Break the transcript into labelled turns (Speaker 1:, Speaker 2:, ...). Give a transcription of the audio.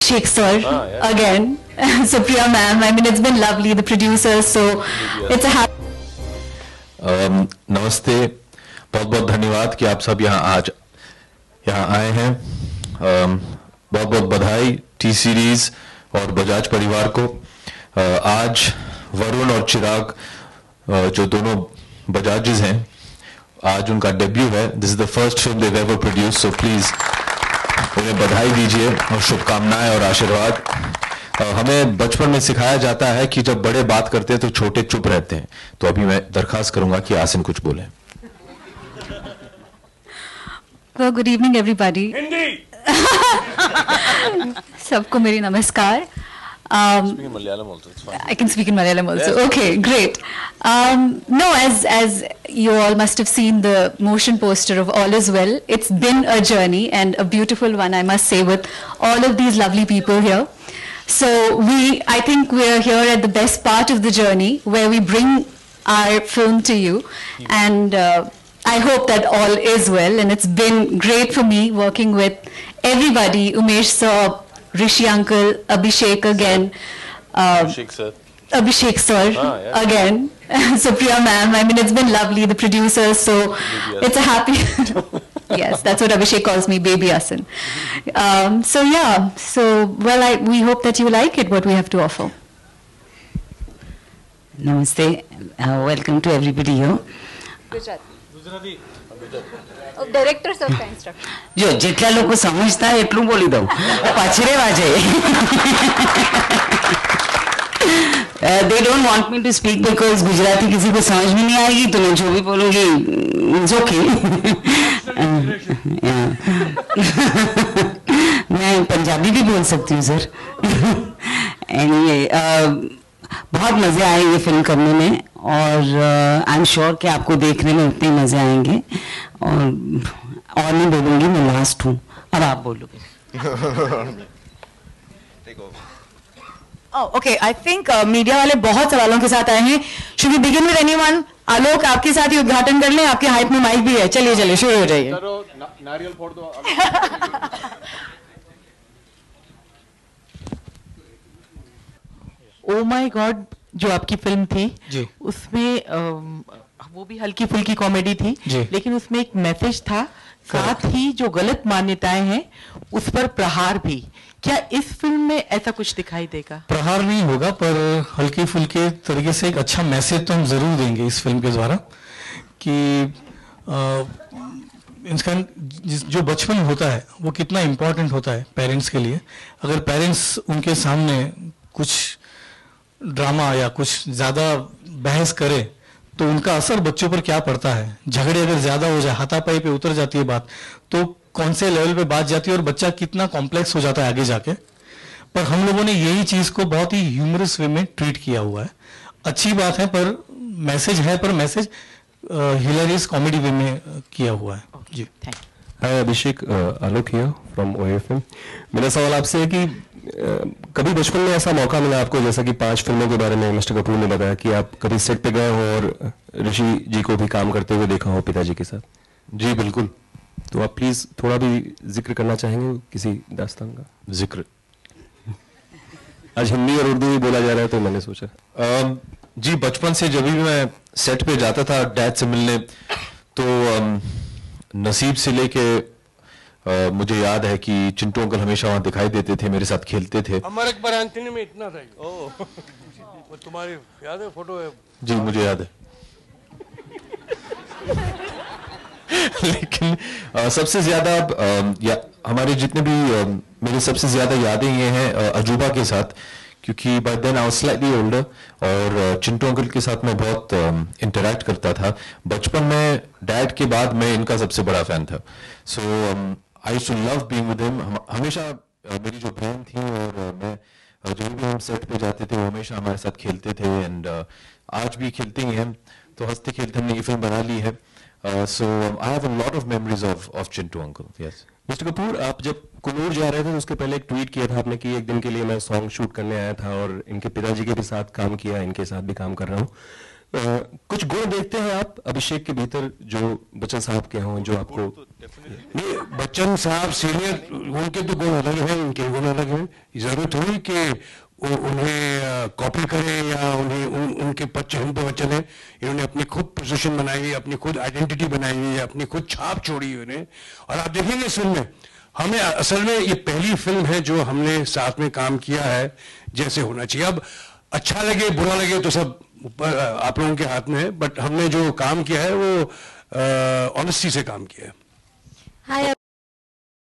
Speaker 1: Sheikh sir, again, Supriya ma'am. I mean, it's been lovely. The producers, so it's a happy.
Speaker 2: नमस्ते, बहुत बहुत धन्यवाद कि आप सब आज यहाँ आए हैं। बहुत बहुत बधाई टी सीरीज और बजाज परिवार को। आज वरुण और चिराग जो दोनों बजाजेस हैं, आज उनका डेब्यू है। This is the first film they ever produce, so please उन्हें बधाई दीजिए और शुभकामनाएं और आशीर्वाद। हमें बचपन में सिखाया जाता है कि जब बड़े बात करते हैं तो छोटे चुप रहते हैं, तो अभी मैं दरखास्त करूंगा कि आसिन कुछ बोले।
Speaker 1: Well, good evening everybody. सबको मेरी नमस्कार।
Speaker 2: Speak in Malayalam also, it's fine.
Speaker 1: I can speak in Malayalam also. Yes. Okay, great. No, as you all must have seen the motion poster of All Is Well, it's been a journey and a beautiful one, I must say, with all of these lovely people here. So I think we're here at the best part of the journey where we bring our film to you, and I hope that all is well. And it's been great for me working with everybody, Umesh sir, Rishi uncle, Abhishek again, Abhishek sir again, Supriya ma'am. I mean, it's been lovely. The producers, so it's a happy. Yes, that's what Abhishek calls me, baby Asin. So yeah, well, we hope that you like it, what we have to offer.
Speaker 3: Namaste, welcome to everybody here.
Speaker 1: Gujarati. Directors of the instruction.
Speaker 3: જો જેટલા લોકો સમજતા એટલું બોલી દઉં પાછરે વાજે. They don't want me to speak because Gujarati किसी को समझ में नहीं आएगी, तो मैं जो भी बोलूँगी it's okay. मैं पंजाबी भी बोल सकती हूँ सर. Anyway, बहुत मज़े आए ये फिल्म करने में, और आई एम श्योर कि आपको देखने में उतने मज़े आएंगे। और नहीं बोलूँगी, मैं लास्ट हूँ, अब आप बोलोगे।
Speaker 4: ओके, आई थिंक मीडिया वाले बहुत सवालों के साथ आए हैं। Should we begin with anyone? Alok, आपके साथ ही उद्घाटन कर लें, आपके हाइप में माइक भी है। चलिए चलिए शुरू हो जाइए।
Speaker 2: नारियल फोड़ दो।
Speaker 5: ओ माय गॉड जो आपकी फिल्म थी जी, उसमें वो भी हल्की फुल्की कॉमेडी थी, लेकिन उसमें एक मैसेज था, साथ ही जो गलत मान्यताएं हैं उस पर प्रहार भी। क्या इस फिल्म में ऐसा कुछ दिखाई देगा?
Speaker 6: प्रहार नहीं होगा, पर हल्के फुल्के तरीके से एक अच्छा मैसेज तो हम जरूर देंगे इस फिल्म के द्वारा कि इंसान जो बचपन होता है वो कितना इम्पोर्टेंट होता है पेरेंट्स के लिए। अगर पेरेंट्स उनके सामने कुछ ड्रामा या कुछ ज़्यादा बहस करे तो उनका असर बच्चों पर क्या पड़ता है। झगड़े अगर ज़्यादा हो जाए, हाथापाई पे उतर जाती है बात, तो कौन से लेवल पे बात जाती है और बच्चा कितना कॉम्प्लेक्स हो जाता है आगे जाके। पर हम लोगों ने यही चीज़ को बहुत ही ह्यूमरस वे में ट्रीट किया हुआ है। अच्छी बात है, पर मैसेज है, पर मैसेज हिलेरियस कॉमेडी वे में किया हुआ है। जी, thank you.
Speaker 7: Hi Abhishek, Alok here from OFM। मेरा सवाल आपसे है कि कभी बचपन में ऐसा मौका मिला आपको, जैसा कि 5 फिल्मों के बारे में मिस्टर कपूर ने बताया, कि आप कभी सेट पे गए हो और ऋषि जी को भी काम करते हुए देखा हो पिताजी के साथ?
Speaker 2: जी बिल्कुल।
Speaker 7: तो आप प्लीज थोड़ा भी जिक्र करना चाहेंगे किसी दास्तान का?
Speaker 2: जिक्र
Speaker 7: आज हिंदी और उर्दू ही बोला जा रहा है, तो मैंने सोचा।
Speaker 2: जी, बचपन से जब भी मैं सेट पे जाता था डैड से मिलने, तो नसीब से लेके मुझे याद है कि चिंटू अंकल हमेशा वहां दिखाई देते थे, मेरे साथ खेलते थे।
Speaker 8: हमारे बरांतनी में इतना था। ओह, वो तुम्हारी याद है फोटो है?
Speaker 2: जी मुझे याद है। लेकिन सबसे ज्यादा हमारे जितने भी मेरे सबसे ज्यादा यादें ये हैं अजूबा के साथ, क्योंकि by then I was slightly older और चिंटू अंकल के साथ मैं बहुत इंटरेक्ट करता था। बचपन में डैड के बाद मैं इनका सबसे बड़ा फैन था। So I used to love being with him. हमेशा मेरी जो बहन थी और मैं जब भी हम सेट पे जाते थे वो हमेशा हमारे साथ खेलते थे, एंड आज भी खेलते ही हैं। तो हंसते खेलते हमने ये फिल्म बना ली है। So I have a lot of memories of Chintu uncle. Yes
Speaker 7: mister Kapoor, आप जब कुनूर जा रहे थे तो उसके पहले एक ट्वीट किया था आपने कि एक दिन के लिए मैं सॉन्ग शूट करने आया था और इनके पिताजी के भी साथ काम किया, इनके साथ भी काम कर रहा हूँ। कुछ गुण देखते हैं आप अभिषेक के भीतर जो बच्चन साहब के हों, जो आपको?
Speaker 8: नहीं, बच्चन साहब सीनियर, उनके तो गुण अलग हैं, इनके गुण अलग हैं। जरूरत हुई कि उन्हें कॉपी करें या उनके हम पे बच्चन है, इन्होंने अपनी खुद पोजीशन बनाई, अपनी खुद आइडेंटिटी बनाई है, अपनी खुद छाप छोड़ी है उन्हें। और आप देखेंगे इस फिल्म में, हमें असल में ये पहली फिल्म है जो हमने साथ में काम किया है जैसे होना चाहिए। अब अच्छा लगे बुरा लगे तो सब ऊपर आप लोगों के हाथ में है, बट हमने जो काम किया है वो ऑनेस्टी से काम किया है।
Speaker 9: हाय